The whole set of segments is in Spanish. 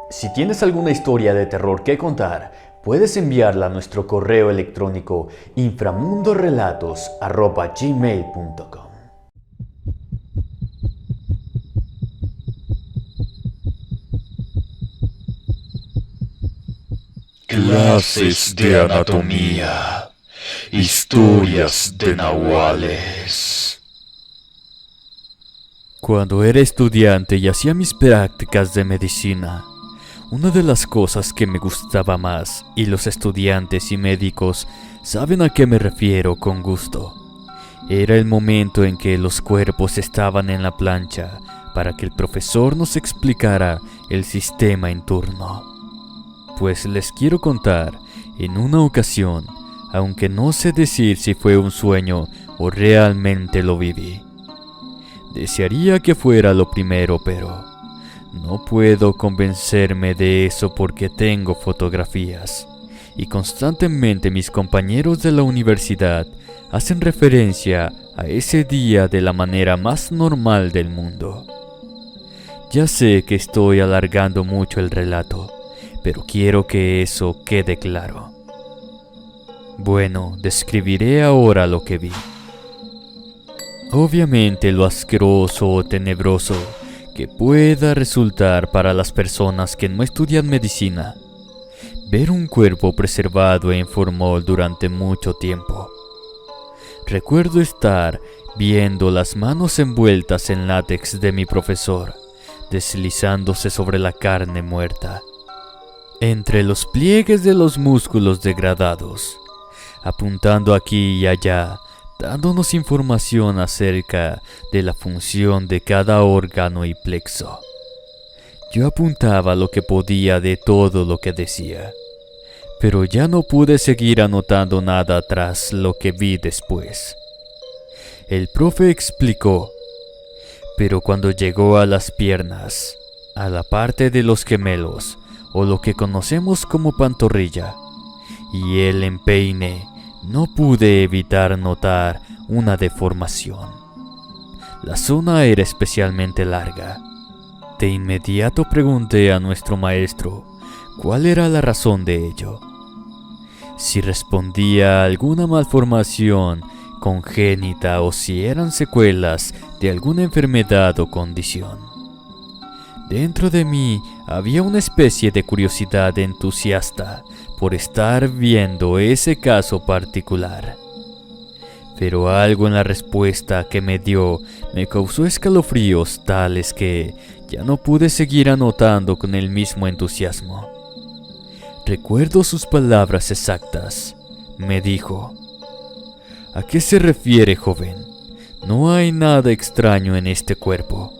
Si tienes alguna historia de terror que contar, puedes enviarla a nuestro correo electrónico inframundorelatos@gmail.com. Clases de anatomía. Historias de nahuales. Cuando era estudiante y hacía mis prácticas de medicina, una de las cosas que me gustaba más, y los estudiantes y médicos saben a qué me refiero con gusto, era el momento en que los cuerpos estaban en la plancha para que el profesor nos explicara el sistema en turno. Pues les quiero contar, en una ocasión, aunque no sé decir si fue un sueño o realmente lo viví. Desearía que fuera lo primero, pero no puedo convencerme de eso porque tengo fotografías, y constantemente mis compañeros de la universidad hacen referencia a ese día de la manera más normal del mundo. Ya sé que estoy alargando mucho el relato, pero quiero que eso quede claro. Bueno, describiré ahora lo que vi. Obviamente lo asqueroso o tenebroso que pueda resultar para las personas que no estudian medicina ver un cuerpo preservado en formol durante mucho tiempo. Recuerdo estar viendo las manos envueltas en látex de mi profesor deslizándose sobre la carne muerta, entre los pliegues de los músculos degradados, apuntando aquí y allá, dándonos información acerca de la función de cada órgano y plexo. Yo apuntaba lo que podía de todo lo que decía, pero ya no pude seguir anotando nada tras lo que vi después. El profe explicó, pero cuando llegó a las piernas, a la parte de los gemelos, o lo que conocemos como pantorrilla, y el empeine, no pude evitar notar una deformación. La zona era especialmente larga. De inmediato pregunté a nuestro maestro cuál era la razón de ello. Si respondía a alguna malformación congénita o si eran secuelas de alguna enfermedad o condición. Dentro de mí había una especie de curiosidad entusiasta por estar viendo ese caso particular. Pero algo en la respuesta que me dio me causó escalofríos tales que ya no pude seguir anotando con el mismo entusiasmo. Recuerdo sus palabras exactas. Me dijo: ¿a qué se refiere, joven? No hay nada extraño en este cuerpo.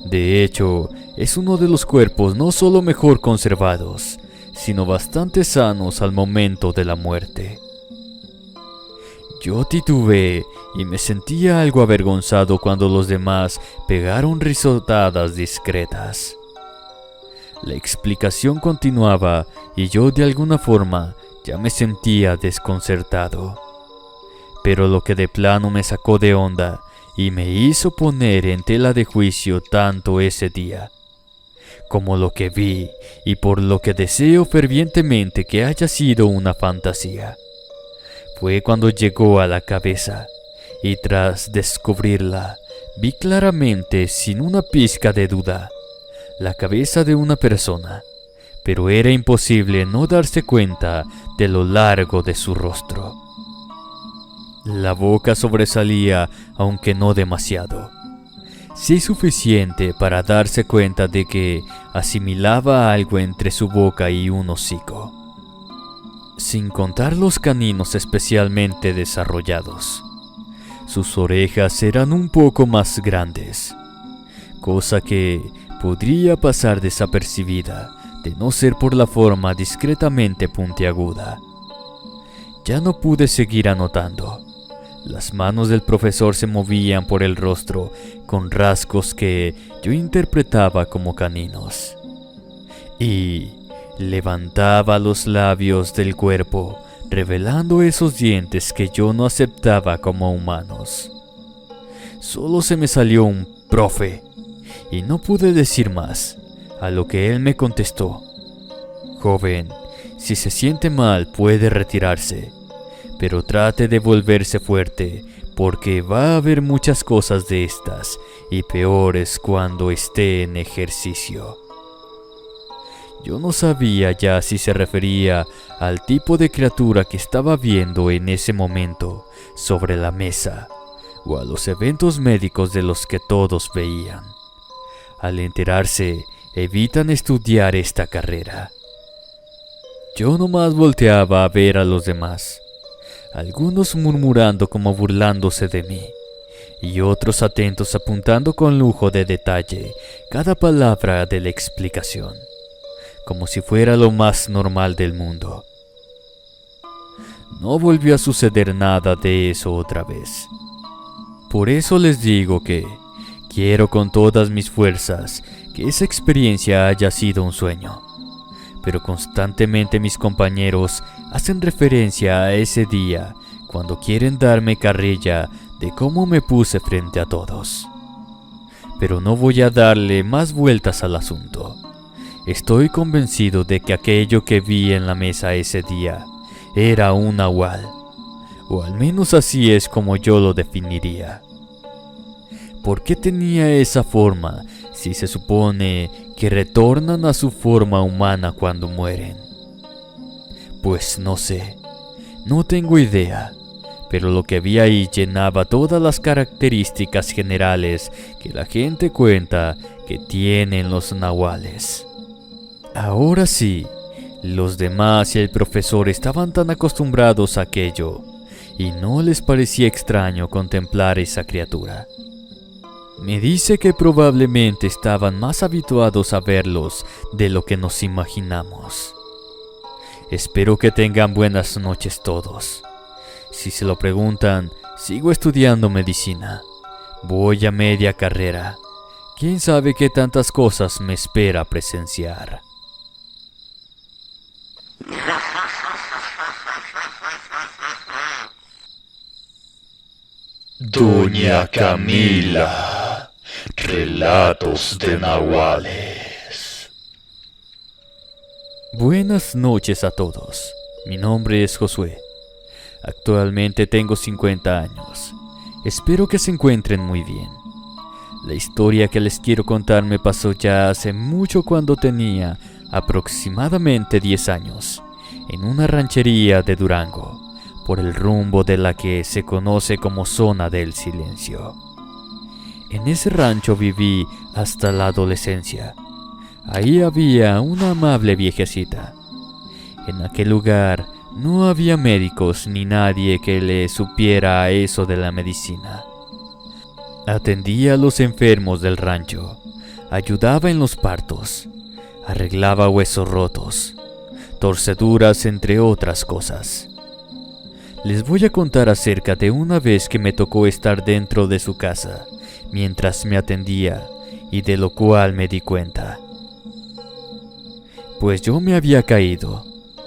De hecho, es uno de los cuerpos no solo mejor conservados, sino bastante sanos al momento de la muerte. Yo titubeé y me sentía algo avergonzado cuando los demás pegaron risotadas discretas. La explicación continuaba y yo de alguna forma ya me sentía desconcertado. Pero lo que de plano me sacó de onda y me hizo poner en tela de juicio tanto ese día, como lo que vi y por lo que deseo fervientemente que haya sido una fantasía, fue cuando llegó a la cabeza y tras descubrirla vi claramente, sin una pizca de duda, la cabeza de una persona, pero era imposible no darse cuenta de lo largo de su rostro. La boca sobresalía, aunque no demasiado. Sí suficiente para darse cuenta de que asimilaba algo entre su boca y un hocico, sin contar los caninos especialmente desarrollados. Sus orejas eran un poco más grandes, cosa que podría pasar desapercibida de no ser por la forma discretamente puntiaguda. Ya no pude seguir anotando. Las manos del profesor se movían por el rostro con rasgos que yo interpretaba como caninos. Y levantaba los labios del cuerpo, revelando esos dientes que yo no aceptaba como humanos. Solo se me salió un profe, y no pude decir más, a lo que él me contestó: joven, si se siente mal puede retirarse, pero trate de volverse fuerte, porque va a haber muchas cosas de estas y peores cuando esté en ejercicio. Yo no sabía ya si se refería al tipo de criatura que estaba viendo en ese momento sobre la mesa, o a los eventos médicos de los que todos veían. Al enterarse, evitan estudiar esta carrera. Yo nomás volteaba a ver a los demás, algunos murmurando como burlándose de mí, y otros atentos apuntando con lujo de detalle cada palabra de la explicación, como si fuera lo más normal del mundo. No volvió a suceder nada de eso otra vez. Por eso les digo que quiero con todas mis fuerzas que esa experiencia haya sido un sueño, pero constantemente mis compañeros hacen referencia a ese día cuando quieren darme carrilla de cómo me puse frente a todos. Pero no voy a darle más vueltas al asunto. Estoy convencido de que aquello que vi en la mesa ese día era un nahual, o al menos así es como yo lo definiría. ¿Por qué tenía esa forma si se supone que retornan a su forma humana cuando mueren? Pues no sé, no tengo idea, pero lo que vi ahí llenaba todas las características generales que la gente cuenta que tienen los nahuales. Ahora sí, los demás y el profesor estaban tan acostumbrados a aquello, y no les parecía extraño contemplar esa criatura. Me dice que probablemente estaban más habituados a verlos de lo que nos imaginamos. Espero que tengan buenas noches todos. Si se lo preguntan, sigo estudiando medicina. Voy a media carrera. ¿Quién sabe qué tantas cosas me espera presenciar? Doña Camila, relatos de nahuales. Buenas noches a todos. Mi nombre es Josué. Actualmente tengo 50 años. Espero que se encuentren muy bien. La historia que les quiero contar me pasó ya hace mucho cuando tenía aproximadamente 10 años, en una ranchería de Durango, por el rumbo de la que se conoce como Zona del Silencio. En ese rancho viví hasta la adolescencia. Ahí había una amable viejecita. En aquel lugar no había médicos ni nadie que le supiera a eso de la medicina. Atendía a los enfermos del rancho, ayudaba en los partos, arreglaba huesos rotos, torceduras entre otras cosas. Les voy a contar acerca de una vez que me tocó estar dentro de su casa mientras me atendía y de lo cual me di cuenta. Pues yo me había caído,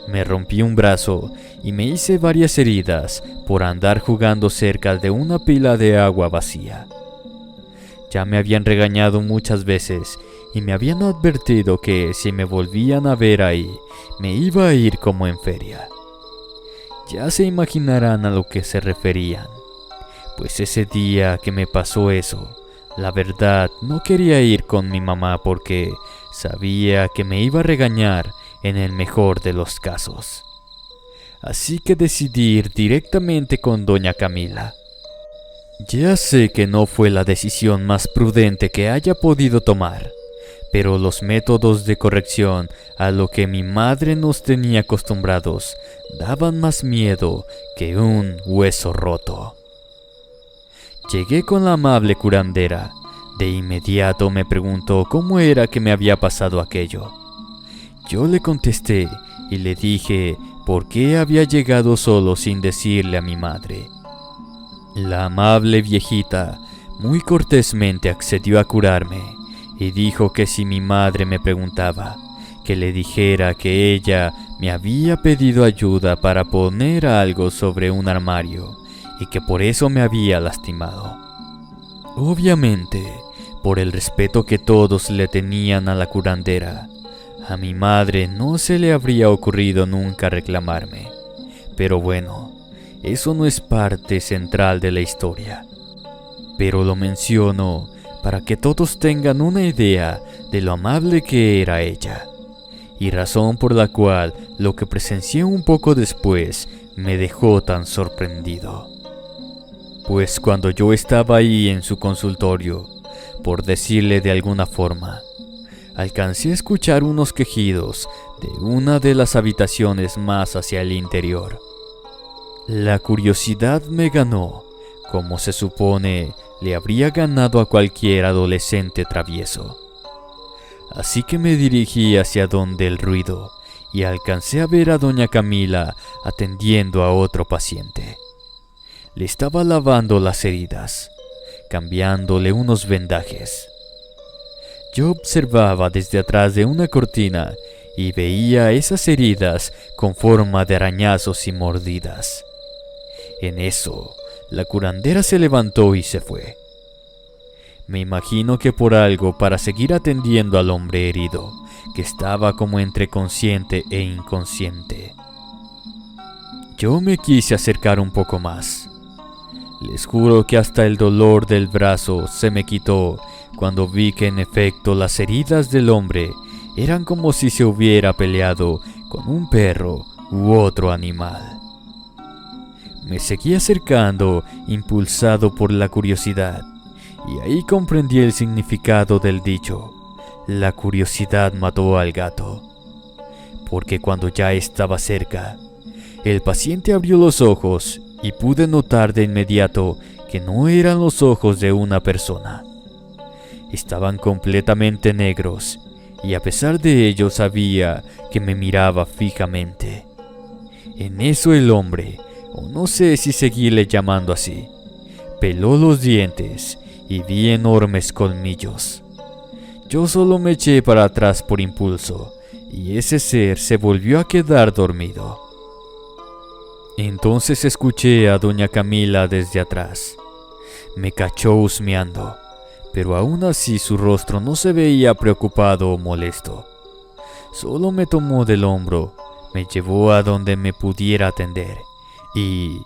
me rompí un brazo y me hice varias heridas por andar jugando cerca de una pila de agua vacía. Ya me habían regañado muchas veces y me habían advertido que si me volvían a ver ahí, me iba a ir como en feria. Ya se imaginarán a lo que se referían, pues ese día que me pasó eso, la verdad no quería ir con mi mamá porque sabía que me iba a regañar en el mejor de los casos. Así que decidí ir directamente con doña Camila. Ya sé que no fue la decisión más prudente que haya podido tomar, pero los métodos de corrección a lo que mi madre nos tenía acostumbrados daban más miedo que un hueso roto. Llegué con la amable curandera. De inmediato me preguntó cómo era que me había pasado aquello. Yo le contesté y le dije por qué había llegado solo sin decirle a mi madre. La amable viejita muy cortésmente accedió a curarme y dijo que si mi madre me preguntaba, que le dijera que ella me había pedido ayuda para poner algo sobre un armario y que por eso me había lastimado. Obviamente, Por el respeto que todos le tenían a la curandera, a mi madre no se le habría ocurrido nunca reclamarme. Pero bueno, eso no es parte central de la historia. Pero lo menciono para que todos tengan una idea de lo amable que era ella, y razón por la cual lo que presencié un poco después me dejó tan sorprendido. Pues cuando yo estaba ahí en su consultorio, por decirle de alguna forma, alcancé a escuchar unos quejidos de una de las habitaciones más hacia el interior. La curiosidad me ganó, como se supone le habría ganado a cualquier adolescente travieso. Así que me dirigí hacia donde el ruido y alcancé a ver a doña Camila atendiendo a otro paciente. Le estaba lavando las heridas, cambiándole unos vendajes. Yo observaba desde atrás de una cortina y veía esas heridas con forma de arañazos y mordidas. En eso, la curandera se levantó y se fue. Me imagino que por algo para seguir atendiendo al hombre herido, que estaba como entre consciente e inconsciente. Yo me quise acercar un poco más. Les juro que hasta el dolor del brazo se me quitó cuando vi que en efecto las heridas del hombre eran como si se hubiera peleado con un perro u otro animal. Me seguí acercando, impulsado por la curiosidad, y ahí comprendí el significado del dicho: la curiosidad mató al gato. Porque cuando ya estaba cerca, el paciente abrió los ojos y pude notar de inmediato que no eran los ojos de una persona. Estaban completamente negros, y a pesar de ello sabía que me miraba fijamente. En eso el hombre, o no sé si seguirle llamando así, peló los dientes y vi enormes colmillos. Yo solo me eché para atrás por impulso, y ese ser se volvió a quedar dormido. Entonces escuché a doña Camila desde atrás. Me cachó husmeando, pero aún así su rostro no se veía preocupado o molesto. Solo me tomó del hombro, me llevó a donde me pudiera atender, y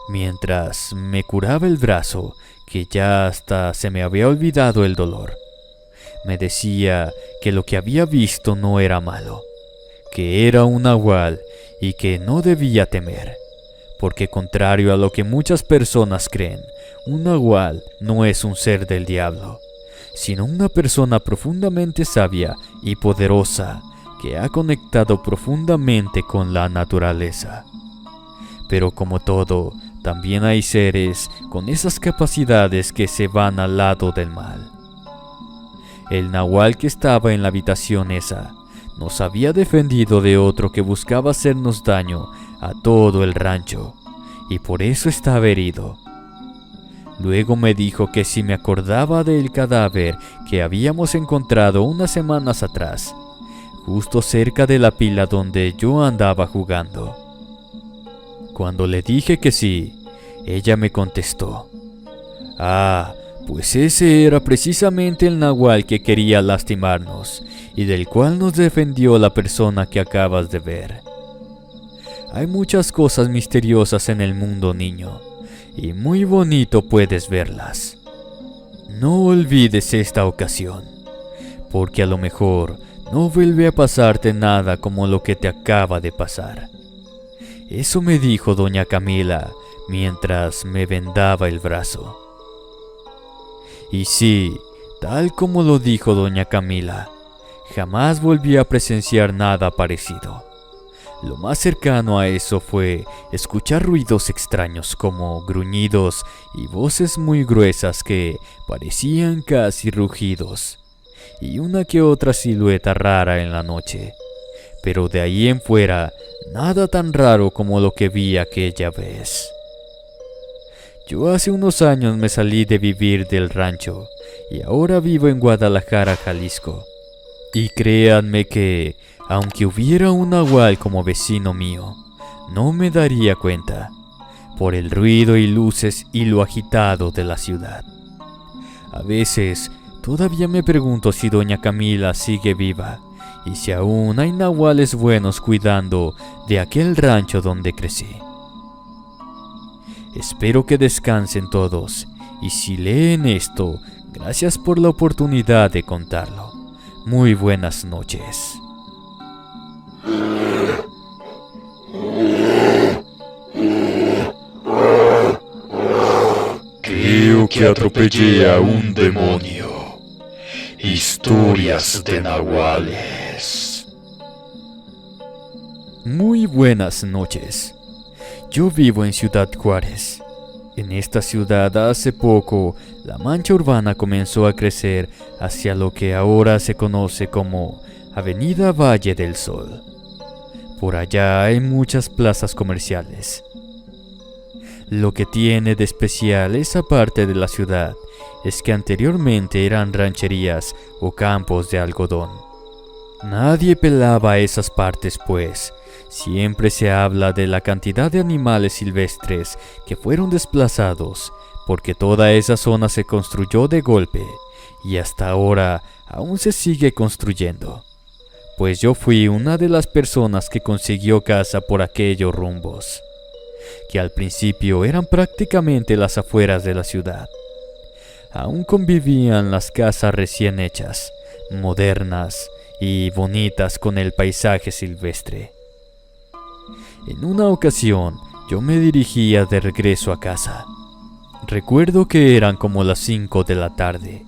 mientras me curaba el brazo, que ya hasta se me había olvidado el dolor, me decía que lo que había visto no era malo, que era un nahual y que no debía temer, porque contrario a lo que muchas personas creen, un nahual no es un ser del diablo, sino una persona profundamente sabia y poderosa que ha conectado profundamente con la naturaleza. Pero como todo, también hay seres con esas capacidades que se van al lado del mal. El nahual que estaba en la habitación esa nos había defendido de otro que buscaba hacernos daño a todo el rancho, y por eso estaba herido. Luego me dijo que si me acordaba del cadáver que habíamos encontrado unas semanas atrás, justo cerca de la pila donde yo andaba jugando. Cuando le dije que sí, ella me contestó: «Ah, pues ese era precisamente el nahual que quería lastimarnos y del cual nos defendió la persona que acabas de ver». Hay muchas cosas misteriosas en el mundo, niño, y muy bonito puedes verlas. No olvides esta ocasión, porque a lo mejor no vuelve a pasarte nada como lo que te acaba de pasar. Eso me dijo doña Camila mientras me vendaba el brazo. Y sí, tal como lo dijo doña Camila, jamás volví a presenciar nada parecido. Lo más cercano a eso fue escuchar ruidos extraños como gruñidos y voces muy gruesas que parecían casi rugidos, y una que otra silueta rara en la noche. Pero de ahí en fuera, nada tan raro como lo que vi aquella vez. Yo hace unos años me salí de vivir del rancho y ahora vivo en Guadalajara, Jalisco. Y créanme que, aunque hubiera un nahual como vecino mío, no me daría cuenta, por el ruido y luces y lo agitado de la ciudad. A veces Todavía me pregunto si doña Camila sigue viva y si aún hay nahuales buenos cuidando de aquel rancho donde crecí. Espero que descansen todos, y si leen esto, gracias por la oportunidad de contarlo. Muy buenas noches. Creo que atropellé a un demonio. Historias de nahuales. Muy buenas noches. Yo vivo en Ciudad Juárez. En esta ciudad hace poco, la mancha urbana comenzó a crecer hacia lo que ahora se conoce como Avenida Valle del Sol. Por allá hay muchas plazas comerciales. Lo que tiene de especial esa parte de la ciudad es que anteriormente eran rancherías o campos de algodón. Nadie pelaba esas partes, pues siempre se habla de la cantidad de animales silvestres que fueron desplazados, porque toda esa zona se construyó de golpe y hasta ahora aún se sigue construyendo. Pues yo fui una de las personas que consiguió casa por aquellos rumbos, que al principio eran prácticamente las afueras de la ciudad. Aún convivían las casas recién hechas, modernas y bonitas con el paisaje silvestre. En una ocasión, yo me dirigía de regreso a casa. Recuerdo que eran como las 5 de la tarde,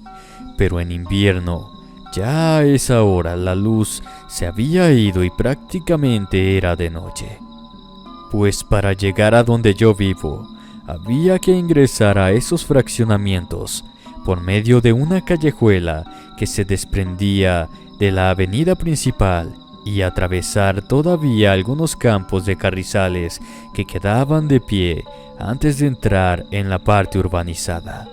pero en invierno, ya a esa hora la luz se había ido y prácticamente era de noche. Pues para llegar a donde yo vivo, había que ingresar a esos fraccionamientos por medio de una callejuela que se desprendía de la avenida principal y atravesar todavía algunos campos de carrizales que quedaban de pie antes de entrar en la parte urbanizada.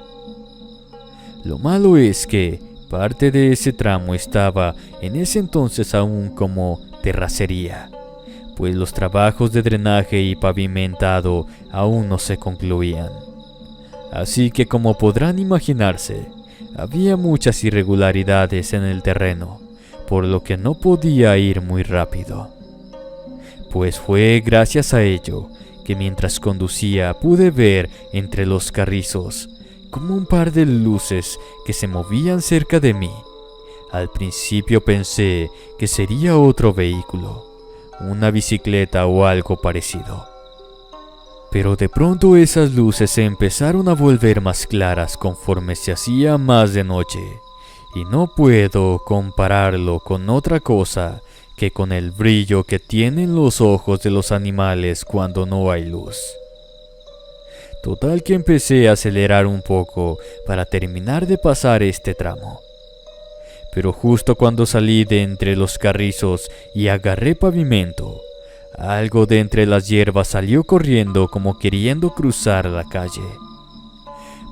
Lo malo es que parte de ese tramo estaba en ese entonces aún como terracería, pues los trabajos de drenaje y pavimentado aún no se concluían. Así que, como podrán imaginarse, había muchas irregularidades en el terreno, por lo que no podía ir muy rápido. Pues fue gracias a ello que mientras conducía pude ver entre los carrizos como un par de luces que se movían cerca de mí. Al principio pensé que sería otro vehículo, una bicicleta o algo parecido. Pero de pronto esas luces se empezaron a volver más claras conforme se hacía más de noche, y no puedo compararlo con otra cosa que con el brillo que tienen los ojos de los animales cuando no hay luz. Total que empecé a acelerar un poco para terminar de pasar este tramo. Pero justo cuando salí de entre los carrizos y agarré pavimento, algo de entre las hierbas salió corriendo como queriendo cruzar la calle.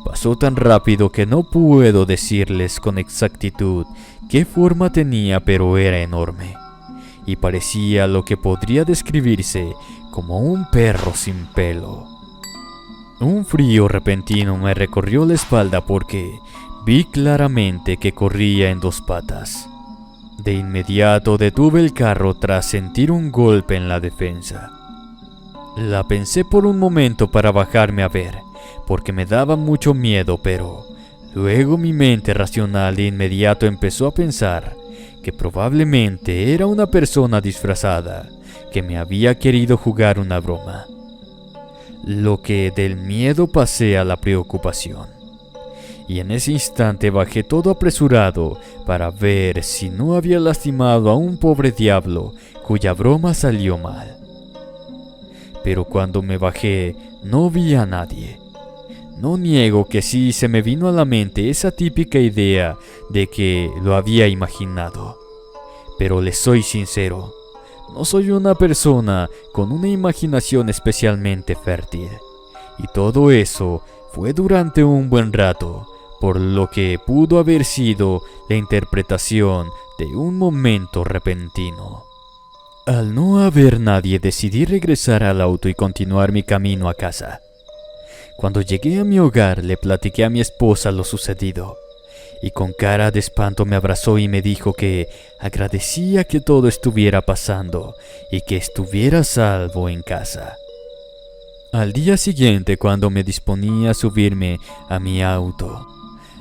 Pasó tan rápido que no puedo decirles con exactitud qué forma tenía, pero era enorme, y parecía lo que podría describirse como un perro sin pelo. Un frío repentino me recorrió la espalda porque vi claramente que corría en 2 patas. De inmediato detuve el carro tras sentir un golpe en la defensa. La pensé por un momento para bajarme a ver, porque me daba mucho miedo, pero luego mi mente racional de inmediato empezó a pensar que probablemente era una persona disfrazada que me había querido jugar una broma. Lo que del miedo pasé a la preocupación. Y en ese instante bajé todo apresurado para ver si no había lastimado a un pobre diablo cuya broma salió mal. Pero cuando me bajé no vi a nadie. No niego que sí se me vino a la mente esa típica idea de que lo había imaginado. Pero les soy sincero, no soy una persona con una imaginación especialmente fértil. Y todo eso fue durante un buen rato, por lo que pudo haber sido la interpretación de un momento repentino. Al no haber nadie, decidí regresar al auto y continuar mi camino a casa. Cuando llegué a mi hogar, le platiqué a mi esposa lo sucedido, y con cara de espanto me abrazó y me dijo que agradecía que todo estuviera pasando y que estuviera a salvo en casa. Al día siguiente, cuando me disponía a subirme a mi auto,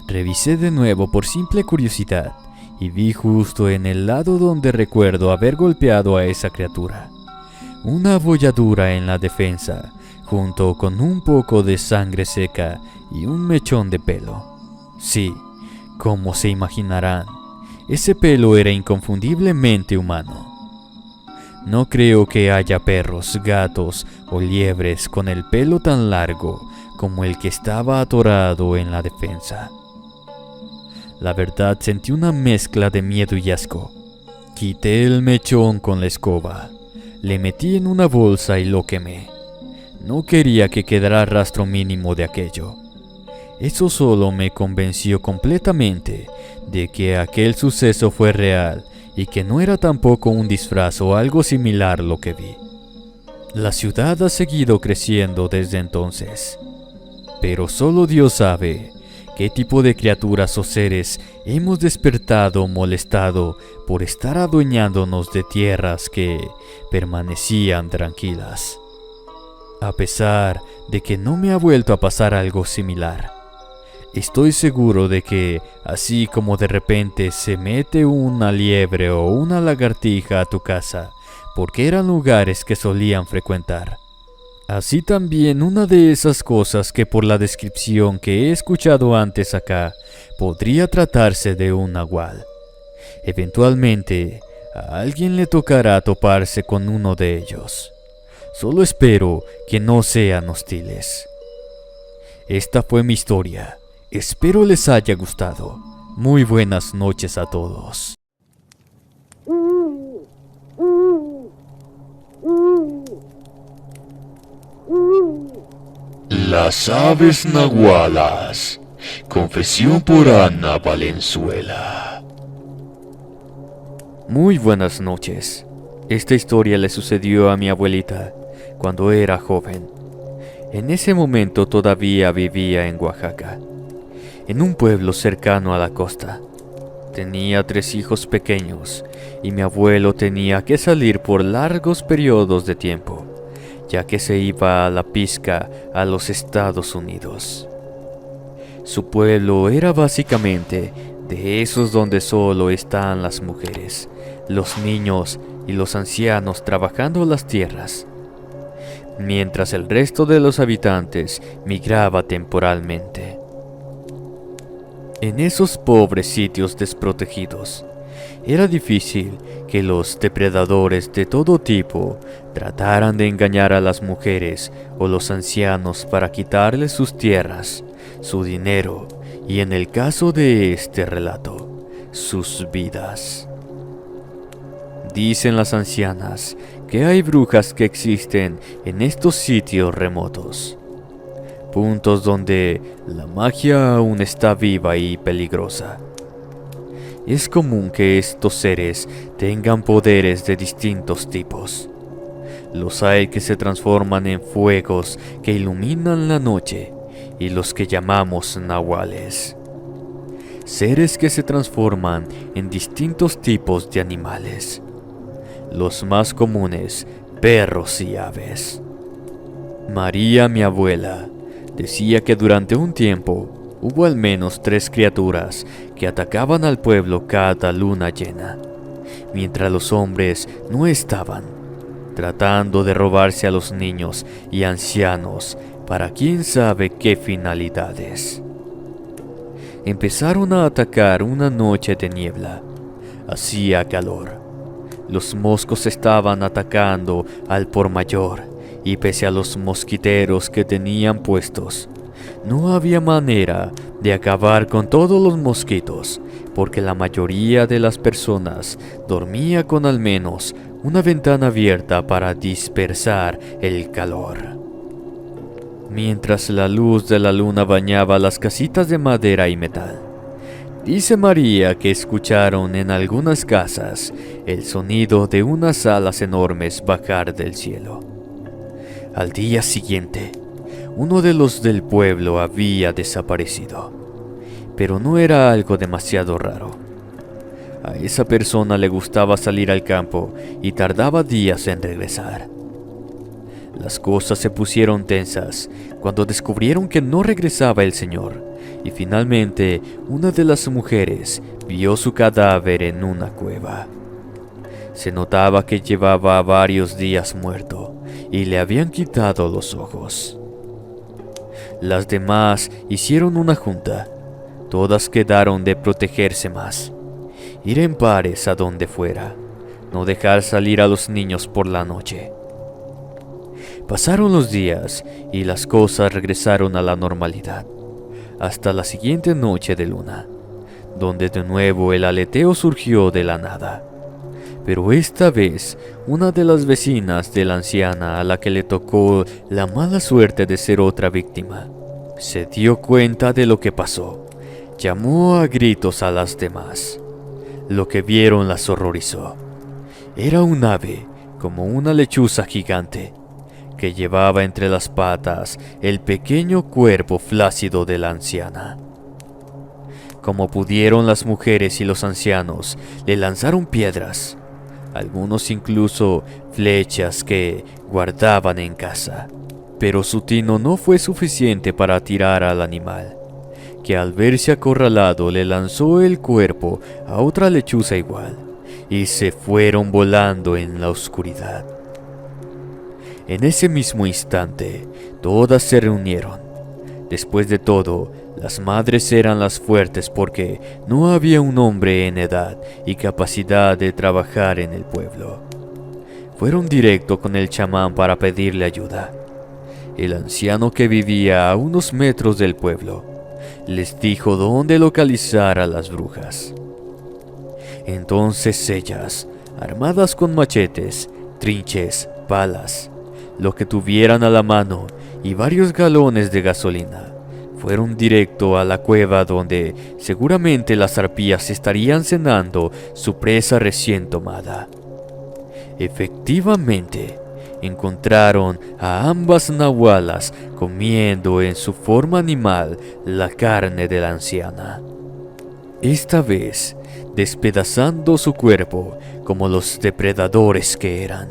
revisé de nuevo por simple curiosidad y vi justo en el lado donde recuerdo haber golpeado a esa criatura una abolladura en la defensa, junto con un poco de sangre seca y un mechón de pelo. Sí, como se imaginarán, ese pelo era inconfundiblemente humano. No creo que haya perros, gatos o liebres con el pelo tan largo como el que estaba atorado en la defensa. La verdad, sentí una mezcla de miedo y asco. Quité el mechón con la escoba, le metí en una bolsa y lo quemé. No quería que quedara rastro mínimo de aquello. Eso solo me convenció completamente de que aquel suceso fue real y que no era tampoco un disfraz o algo similar lo que vi. La ciudad ha seguido creciendo desde entonces, pero solo Dios sabe qué tipo de criaturas o seres hemos despertado o molestado por estar adueñándonos de tierras que permanecían tranquilas. A pesar de que no me ha vuelto a pasar algo similar, estoy seguro de que, así como de repente se mete una liebre o una lagartija a tu casa, porque eran lugares que solían frecuentar, así también una de esas cosas que por la descripción que he escuchado antes acá, podría tratarse de un nahual. Eventualmente, a alguien le tocará toparse con uno de ellos. Solo espero que no sean hostiles. Esta fue mi historia. Espero les haya gustado. Muy buenas noches a todos. Las aves nahualas. Confesión por Ana Valenzuela. Muy buenas noches. Esta historia le sucedió a mi abuelita cuando era joven. En ese momento todavía vivía en Oaxaca, en un pueblo cercano a la costa. Tenía 3 hijos pequeños y mi abuelo tenía que salir por largos periodos de tiempo, ya que se iba a la pizca a los Estados Unidos. Su pueblo era básicamente de esos donde solo están las mujeres, los niños y los ancianos trabajando las tierras, mientras el resto de los habitantes migraba temporalmente. En esos pobres sitios desprotegidos, era difícil que los depredadores de todo tipo trataran de engañar a las mujeres o los ancianos para quitarles sus tierras, su dinero y, en el caso de este relato, sus vidas. Dicen las ancianas que hay brujas que existen en estos sitios remotos, puntos donde la magia aún está viva y peligrosa. Es común que estos seres tengan poderes de distintos tipos. Los hay que se transforman en fuegos que iluminan la noche y los que llamamos nahuales. Seres que se transforman en distintos tipos de animales. Los más comunes, perros y aves. María, mi abuela, decía que durante un tiempo hubo al menos 3 criaturas que atacaban al pueblo cada luna llena, mientras los hombres no estaban, tratando de robarse a los niños y ancianos para quién sabe qué finalidades. Empezaron a atacar una noche de niebla. Hacía calor. Los moscos estaban atacando al por mayor, y pese a los mosquiteros que tenían puestos, no había manera de acabar con todos los mosquitos, porque la mayoría de las personas dormía con al menos una ventana abierta para dispersar el calor. Mientras la luz de la luna bañaba las casitas de madera y metal, dice María que escucharon en algunas casas el sonido de unas alas enormes bajar del cielo. Al día siguiente, uno de los del pueblo había desaparecido, pero no era algo demasiado raro. A esa persona le gustaba salir al campo y tardaba días en regresar. Las cosas se pusieron tensas cuando descubrieron que no regresaba el señor, y finalmente una de las mujeres vio su cadáver en una cueva. Se notaba que llevaba varios días muerto y le habían quitado los ojos. Las demás hicieron una junta. Todas quedaron de protegerse más. Ir en pares a donde fuera. No dejar salir a los niños por la noche. Pasaron los días y las cosas regresaron a la normalidad. Hasta la siguiente noche de luna, donde de nuevo el aleteo surgió de la nada. Pero esta vez, una de las vecinas de la anciana a la que le tocó la mala suerte de ser otra víctima, se dio cuenta de lo que pasó. Llamó a gritos a las demás. Lo que vieron las horrorizó. Era un ave, como una lechuza gigante, que llevaba entre las patas el pequeño cuerpo flácido de la anciana. Como pudieron, las mujeres y los ancianos le lanzaron piedras, algunos incluso flechas que guardaban en casa. Pero su tino no fue suficiente para tirar al animal, que al verse acorralado le lanzó el cuerpo a otra lechuza igual, y se fueron volando en la oscuridad. En ese mismo instante, todas se reunieron. Después de todo, las madres eran las fuertes porque no había un hombre en edad y capacidad de trabajar en el pueblo. Fueron directo con el chamán para pedirle ayuda. El anciano, que vivía a unos metros del pueblo, les dijo dónde localizar a las brujas. Entonces ellas, armadas con machetes, trinches, palas, lo que tuvieran a la mano y varios galones de gasolina, fueron directo a la cueva donde seguramente las arpías estarían cenando su presa recién tomada. Efectivamente, encontraron a ambas nahualas comiendo en su forma animal la carne de la anciana. Esta vez, despedazando su cuerpo como los depredadores que eran.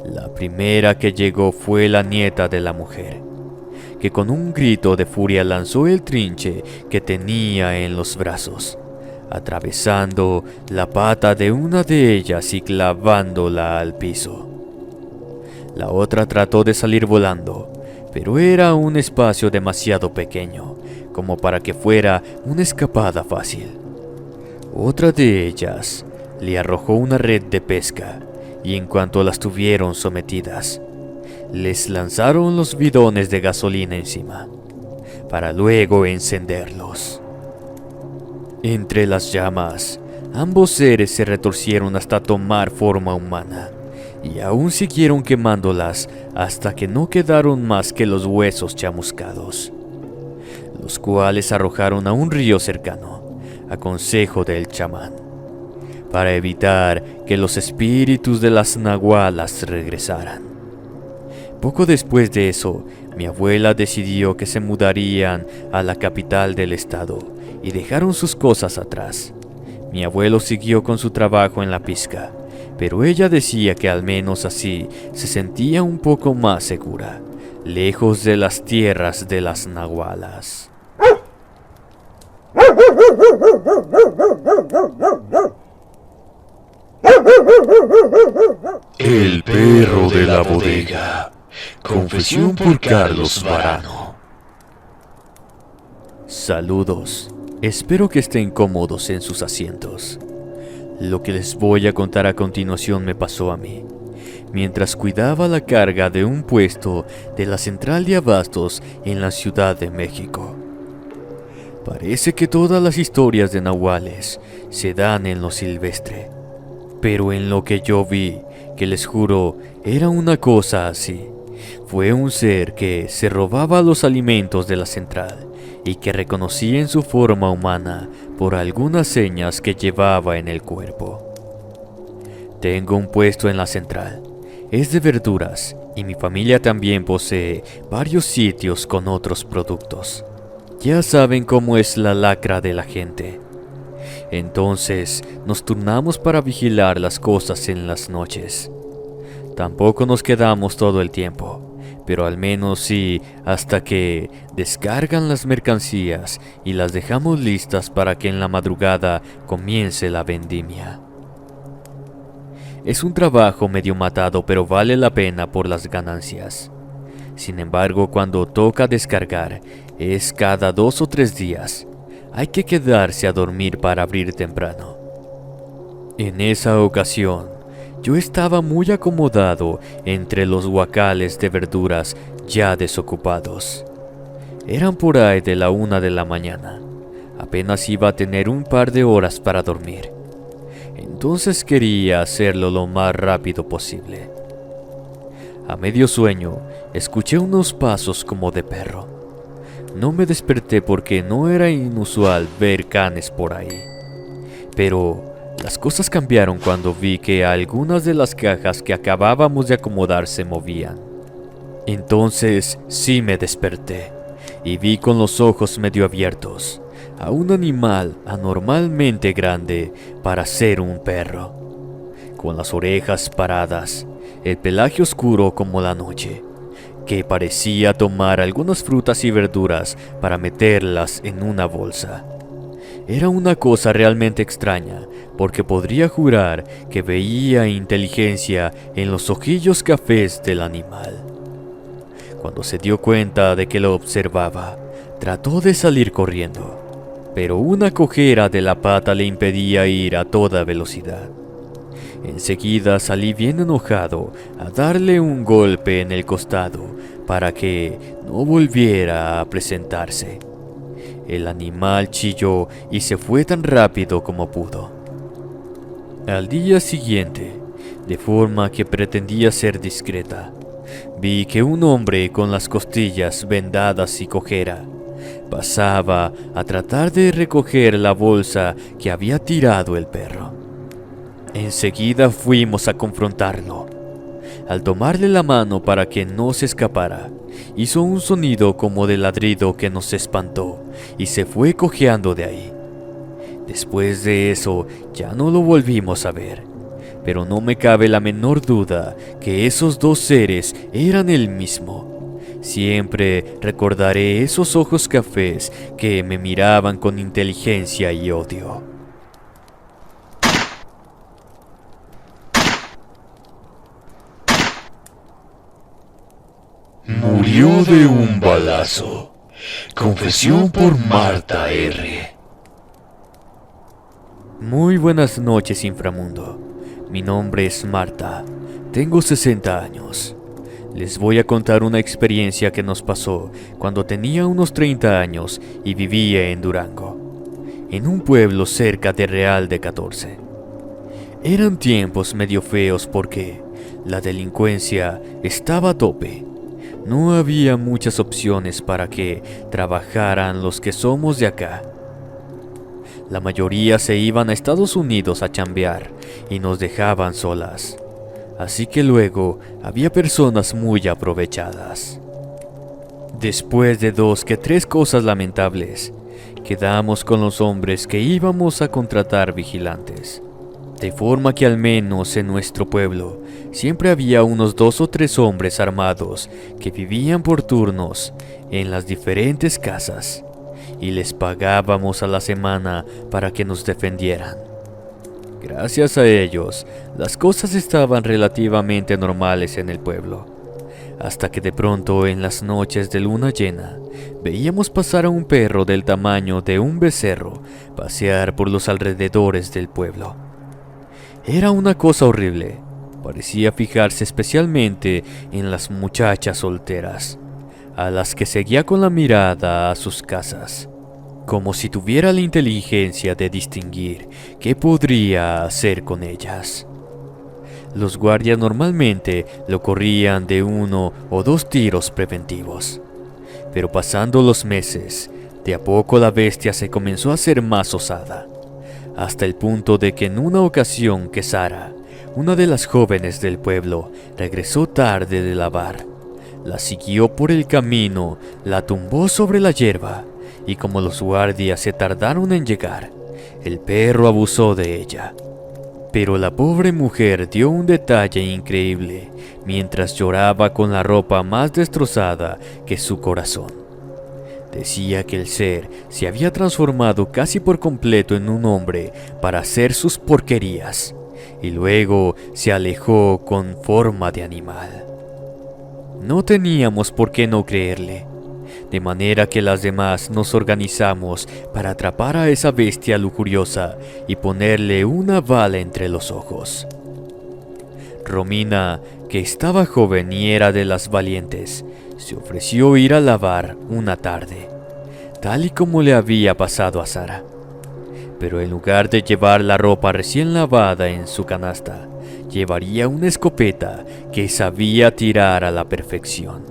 La primera que llegó fue la nieta de la mujer, que con un grito de furia lanzó el trinche que tenía en los brazos, atravesando la pata de una de ellas y clavándola al piso. La otra trató de salir volando, pero era un espacio demasiado pequeño como para que fuera una escapada fácil. Otra de ellas le arrojó una red de pesca, y en cuanto las tuvieron sometidas, les lanzaron los bidones de gasolina encima, para luego encenderlos. Entre las llamas, ambos seres se retorcieron hasta tomar forma humana, y aún siguieron quemándolas hasta que no quedaron más que los huesos chamuscados, los cuales arrojaron a un río cercano, a consejo del chamán, para evitar que los espíritus de las nahualas regresaran. Poco después de eso, mi abuela decidió que se mudarían a la capital del estado y dejaron sus cosas atrás. Mi abuelo siguió con su trabajo en la pizca, pero ella decía que al menos así se sentía un poco más segura, lejos de las tierras de las nahualas. El perro de la bodega. Confesión por Carlos Varano. Saludos, espero que estén cómodos en sus asientos. Lo que les voy a contar a continuación me pasó a mí, mientras cuidaba la carga de un puesto de la central de abastos en la Ciudad de México. Parece que todas las historias de nahuales se dan en lo silvestre, pero en lo que yo vi, que les juro, era una cosa así. Fue un ser que se robaba los alimentos de la central y que reconocí en su forma humana por algunas señas que llevaba en el cuerpo. Tengo un puesto en la central. Es de verduras y mi familia también posee varios sitios con otros productos. Ya saben cómo es la lacra de la gente. Entonces nos turnamos para vigilar las cosas en las noches. Tampoco nos quedamos todo el tiempo, pero al menos sí hasta que descargan las mercancías y las dejamos listas para que en la madrugada comience la vendimia. Es un trabajo medio matado, pero vale la pena por las ganancias. Sin embargo, cuando toca descargar, es cada 2 o 3 días. Hay que quedarse a dormir para abrir temprano. En esa ocasión, yo estaba muy acomodado entre los huacales de verduras ya desocupados. Eran por ahí de la 1 de la mañana. Apenas iba a tener un par de horas para dormir. Entonces quería hacerlo lo más rápido posible. A medio sueño, escuché unos pasos como de perro. No me desperté porque no era inusual ver canes por ahí. Pero las cosas cambiaron cuando vi que algunas de las cajas que acabábamos de acomodar se movían. Entonces sí me desperté y vi con los ojos medio abiertos a un animal anormalmente grande para ser un perro, con las orejas paradas, el pelaje oscuro como la noche, que parecía tomar algunas frutas y verduras para meterlas en una bolsa. Era una cosa realmente extraña, porque podría jurar que veía inteligencia en los ojillos cafés del animal. Cuando se dio cuenta de que lo observaba, trató de salir corriendo, pero una cojera de la pata le impedía ir a toda velocidad. Enseguida salí bien enojado a darle un golpe en el costado para que no volviera a presentarse. El animal chilló y se fue tan rápido como pudo. Al día siguiente, de forma que pretendía ser discreta, vi que un hombre con las costillas vendadas y cojera pasaba a tratar de recoger la bolsa que había tirado el perro. Enseguida fuimos a confrontarlo. Al tomarle la mano para que no se escapara, hizo un sonido como de ladrido que nos espantó y se fue cojeando de ahí. Después de eso ya no lo volvimos a ver, pero no me cabe la menor duda que esos dos seres eran el mismo. Siempre recordaré esos ojos cafés que me miraban con inteligencia y odio. Murió de un balazo. Confesión por Marta R. Muy buenas noches, inframundo. Mi nombre es Marta. Tengo 60 años. Les voy a contar una experiencia que nos pasó cuando tenía unos 30 años y vivía en Durango, en un pueblo cerca de Real de 14. Eran tiempos medio feos porque la delincuencia estaba a tope. No había muchas opciones para que trabajaran los que somos de acá. La mayoría se iban a Estados Unidos a chambear y nos dejaban solas. Así que luego había personas muy aprovechadas. Después de 2 que 3 cosas lamentables, quedamos con los hombres que íbamos a contratar vigilantes. De forma que al menos en nuestro pueblo siempre había unos 2 o 3 hombres armados que vivían por turnos en las diferentes casas y les pagábamos a la semana para que nos defendieran. Gracias a ellos, las cosas estaban relativamente normales en el pueblo, hasta que de pronto en las noches de luna llena veíamos pasar a un perro del tamaño de un becerro pasear por los alrededores del pueblo. Era una cosa horrible. Parecía fijarse especialmente en las muchachas solteras, a las que seguía con la mirada a sus casas, como si tuviera la inteligencia de distinguir qué podría hacer con ellas. Los guardias normalmente lo corrían de 1 o 2 tiros preventivos, pero pasando los meses, de a poco la bestia se comenzó a hacer más osada, hasta el punto de que en una ocasión que Sara, una de las jóvenes del pueblo, regresó tarde de lavar, la siguió por el camino, la tumbó sobre la hierba y como los guardias se tardaron en llegar, el perro abusó de ella. Pero la pobre mujer dio un detalle increíble mientras lloraba con la ropa más destrozada que su corazón. Decía que el ser se había transformado casi por completo en un hombre para hacer sus porquerías, y luego se alejó con forma de animal. No teníamos por qué no creerle, de manera que las demás nos organizamos para atrapar a esa bestia lujuriosa y ponerle una bala entre los ojos. Romina, que estaba joven y era de las valientes, se ofreció ir a lavar una tarde, tal y como le había pasado a Sara. Pero en lugar de llevar la ropa recién lavada en su canasta, llevaría una escopeta que sabía tirar a la perfección.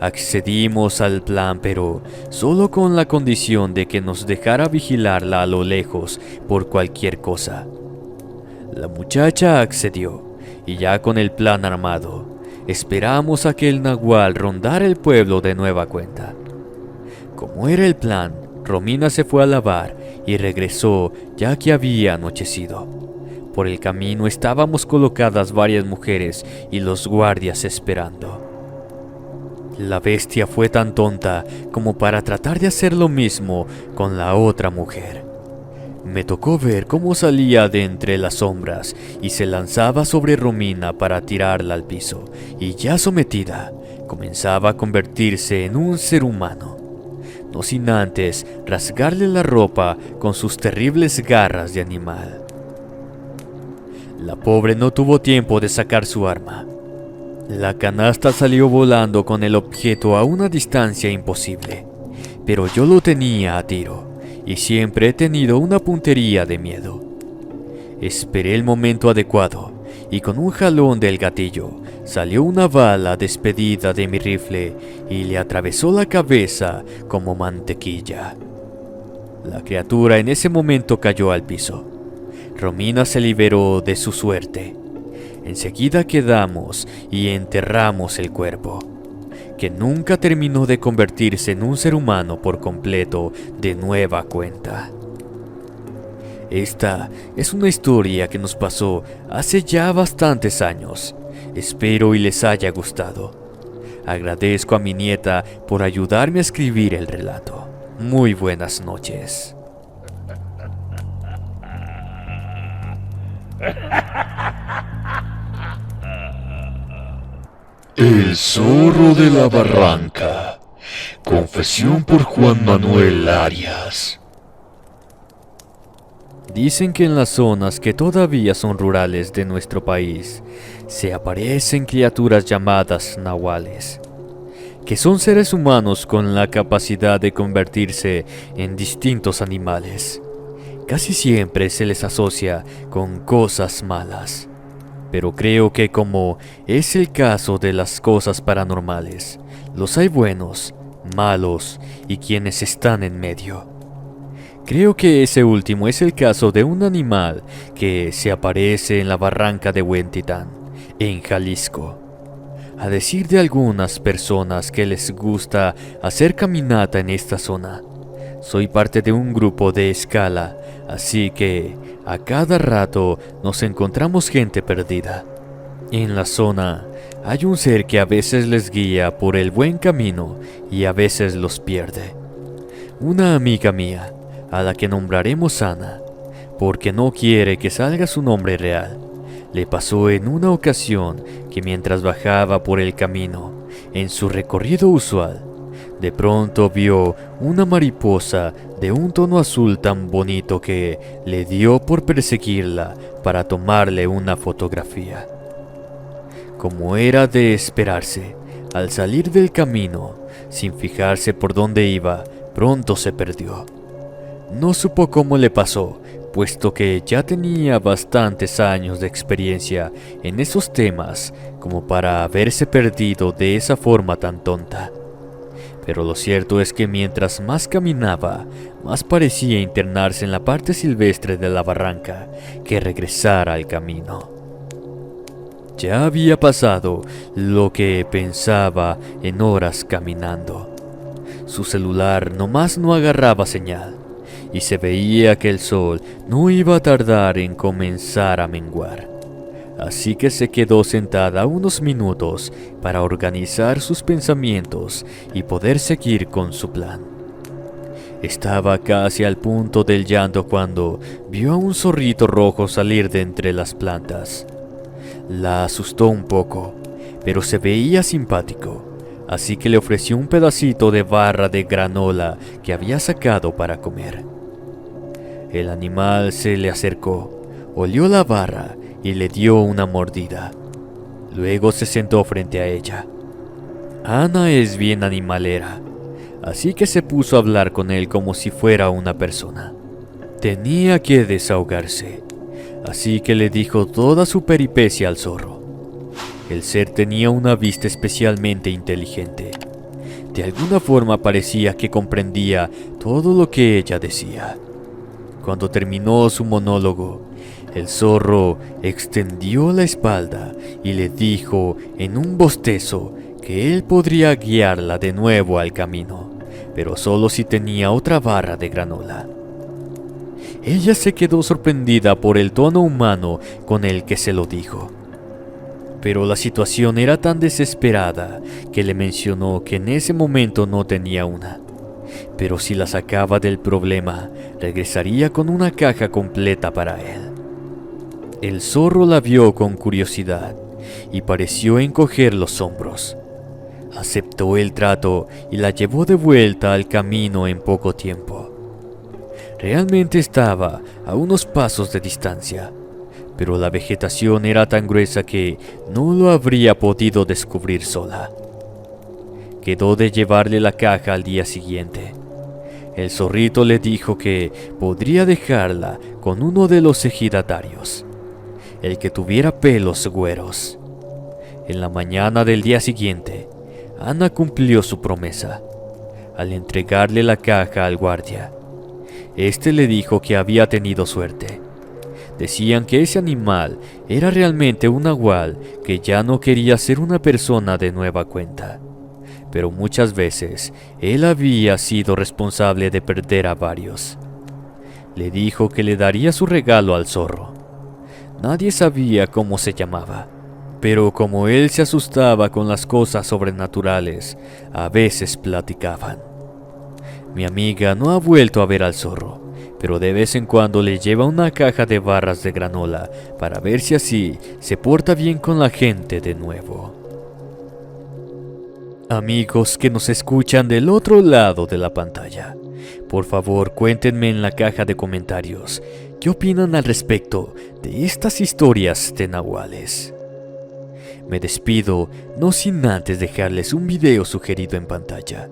Accedimos al plan, pero solo con la condición de que nos dejara vigilarla a lo lejos por cualquier cosa. La muchacha accedió, y ya con el plan armado, esperamos a que el nahual rondara el pueblo de nueva cuenta. Como era el plan, Romina se fue a lavar y regresó ya que había anochecido. Por el camino estábamos colocadas varias mujeres y los guardias esperando. La bestia fue tan tonta como para tratar de hacer lo mismo con la otra mujer. Me tocó ver cómo salía de entre las sombras y se lanzaba sobre Romina para tirarla al piso, y ya sometida, comenzaba a convertirse en un ser humano, no sin antes rasgarle la ropa con sus terribles garras de animal. La pobre no tuvo tiempo de sacar su arma. La canasta salió volando con el objeto a una distancia imposible, pero yo lo tenía a tiro, y siempre he tenido una puntería de miedo. Esperé el momento adecuado, y con un jalón del gatillo, salió una bala despedida de mi rifle y le atravesó la cabeza como mantequilla. La criatura en ese momento cayó al piso. Romina se liberó de su suerte. Enseguida quedamos y enterramos el cuerpo, que nunca terminó de convertirse en un ser humano por completo de nueva cuenta. Esta es una historia que nos pasó hace ya bastantes años. Espero y les haya gustado. Agradezco a mi nieta por ayudarme a escribir el relato. Muy buenas noches. El zorro de la barranca. Confesión por Juan Manuel Arias. Dicen que en las zonas que todavía son rurales de nuestro país se aparecen criaturas llamadas nahuales, que son seres humanos con la capacidad de convertirse en distintos animales. Casi siempre se les asocia con cosas malas, pero creo que como es el caso de las cosas paranormales, los hay buenos, malos y quienes están en medio. Creo que ese último es el caso de un animal que se aparece en la barranca de Huentitán, en Jalisco. A decir de algunas personas que les gusta hacer caminata en esta zona, soy parte de un grupo de escala, así que a cada rato nos encontramos gente perdida. En la zona hay un ser que a veces les guía por el buen camino y a veces los pierde. Una amiga mía, a la que nombraremos Ana, porque no quiere que salga su nombre real, le pasó en una ocasión que mientras bajaba por el camino, en su recorrido usual, de pronto vio una mariposa de un tono azul tan bonito que le dio por perseguirla para tomarle una fotografía. Como era de esperarse, al salir del camino, sin fijarse por dónde iba, pronto se perdió. No supo cómo le pasó, puesto que ya tenía bastantes años de experiencia en esos temas como para haberse perdido de esa forma tan tonta. Pero lo cierto es que mientras más caminaba, más parecía internarse en la parte silvestre de la barranca que regresar al camino. Ya había pasado lo que pensaba en horas caminando. Su celular nomás no agarraba señal, y se veía que el sol no iba a tardar en comenzar a menguar. Así que se quedó sentada unos minutos para organizar sus pensamientos y poder seguir con su plan. Estaba casi al punto del llanto cuando vio a un zorrito rojo salir de entre las plantas. La asustó un poco, pero se veía simpático, así que le ofreció un pedacito de barra de granola que había sacado para comer. El animal se le acercó, olió la barra y le dio una mordida. Luego se sentó frente a ella. Ana es bien animalera, así que se puso a hablar con él como si fuera una persona. Tenía que desahogarse, así que le dijo toda su peripecia al zorro. El ser tenía una vista especialmente inteligente. De alguna forma parecía que comprendía todo lo que ella decía. Cuando terminó su monólogo, el zorro extendió la espalda y le dijo en un bostezo que él podría guiarla de nuevo al camino, pero solo si tenía otra barra de granola. Ella se quedó sorprendida por el tono humano con el que se lo dijo. Pero la situación era tan desesperada que le mencionó que en ese momento no tenía una. Pero si la sacaba del problema, regresaría con una caja completa para él. El zorro la vio con curiosidad y pareció encoger los hombros. Aceptó el trato y la llevó de vuelta al camino en poco tiempo. Realmente estaba a unos pasos de distancia, pero la vegetación era tan gruesa que no lo habría podido descubrir sola. Quedó de llevarle la caja al día siguiente. El zorrito le dijo que podría dejarla con uno de los ejidatarios, el que tuviera pelos güeros. En la mañana del día siguiente, Ana cumplió su promesa al entregarle la caja al guardia. Este le dijo que había tenido suerte. Decían que ese animal era realmente un nahual que ya no quería ser una persona de nueva cuenta. Pero muchas veces él había sido responsable de perder a varios. Le dijo que le daría su regalo al zorro. Nadie sabía cómo se llamaba, pero como él se asustaba con las cosas sobrenaturales, a veces platicaban. Mi amiga no ha vuelto a ver al zorro, pero de vez en cuando le lleva una caja de barras de granola para ver si así se porta bien con la gente de nuevo. Amigos que nos escuchan del otro lado de la pantalla, por favor cuéntenme en la caja de comentarios qué opinan al respecto de estas historias de nahuales. Me despido, no sin antes dejarles un video sugerido en pantalla.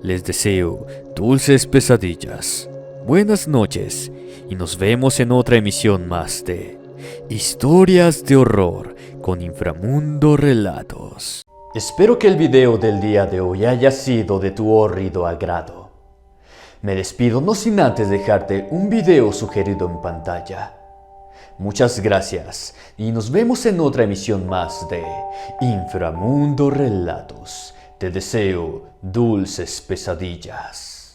Les deseo dulces pesadillas, buenas noches y nos vemos en otra emisión más de Historias de Horror con Inframundo Relatos. Espero que el video del día de hoy haya sido de tu horrido agrado. Me despido no sin antes dejarte un video sugerido en pantalla. Muchas gracias y nos vemos en otra emisión más de Inframundo Relatos. Te deseo dulces pesadillas.